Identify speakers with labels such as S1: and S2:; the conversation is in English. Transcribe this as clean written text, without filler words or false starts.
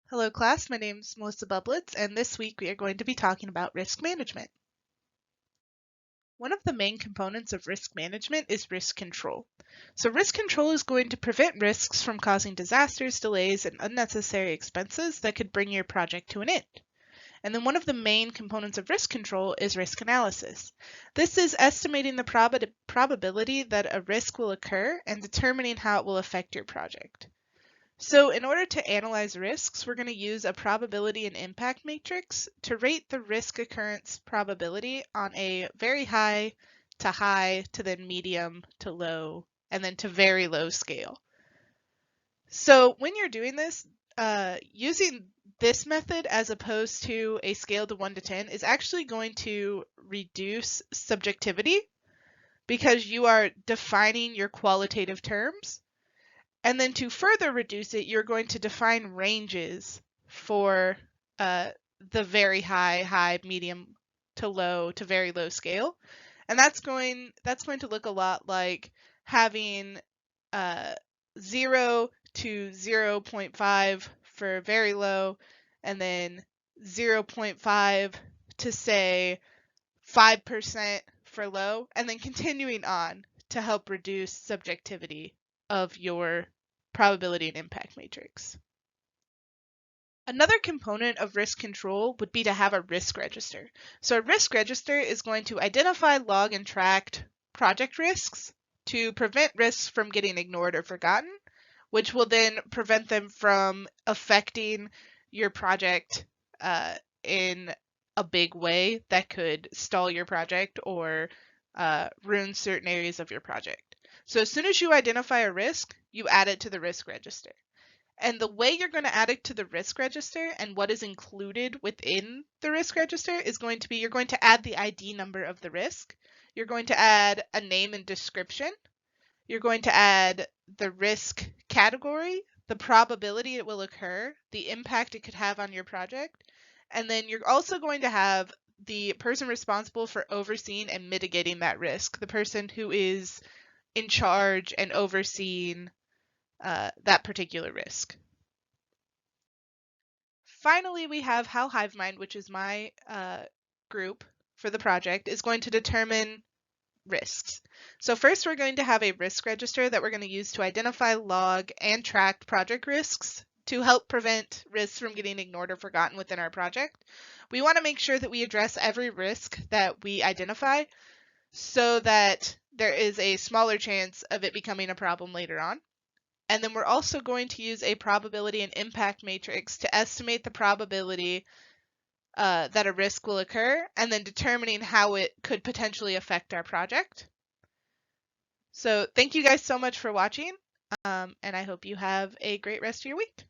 S1: Hello class, my name is Melissa Bublitz, and this week we are going to be talking about risk management. One of the main components of risk management is risk control. So risk control is going to prevent risks from causing disasters, delays, and unnecessary expenses that could bring your project to an end. And then one of the main components of risk control is risk analysis. This is estimating the probability that a risk will occur and determining how it will affect your project. So in order to analyze risks, we're going to use a probability and impact matrix to rate the risk occurrence probability on a very high to then medium to low and then to very low scale. So when you're doing this, using this method as opposed to a scale to 1 to 10 is actually going to reduce subjectivity because you are defining your qualitative terms. And then to further reduce it, you're going to define ranges for the very high, medium to very low scale. And that's going to look a lot like having 0 to 0.5 for very low, and then 0.5 to say 5% for low, and then continuing on to help reduce subjectivity of your probability and impact matrix. Another component of risk control would be to have a risk register. So a risk register is going to identify, log, and track project risks to prevent risks from getting ignored or forgotten, which will then prevent them from affecting your project in a big way that could stall your project or ruin certain areas of your project. So as soon as you identify a risk, you add it to the risk register. And the way you're going to add it to the risk register and what is included within the risk register is going to be you're going to add the ID number of the risk. You're going to add a name and description. You're going to add the risk category, the probability it will occur, the impact it could have on your project, and then you're also going to have the person responsible for overseeing and mitigating that risk, the person who is in charge and overseeing that particular risk. Finally, we have how HiveMind, which is my group for the project, is going to determine risks. So first we're going to have a risk register that we're going to use to identify, log, and track project risks to help prevent risks from getting ignored or forgotten within our project. We want to make sure that we address every risk that we identify so that there is a smaller chance of it becoming a problem later on. And then we're also going to use a probability and impact matrix to estimate the probability that a risk will occur, and then determining how it could potentially affect our project. So thank you guys so much for watching, and I hope you have a great rest of your week.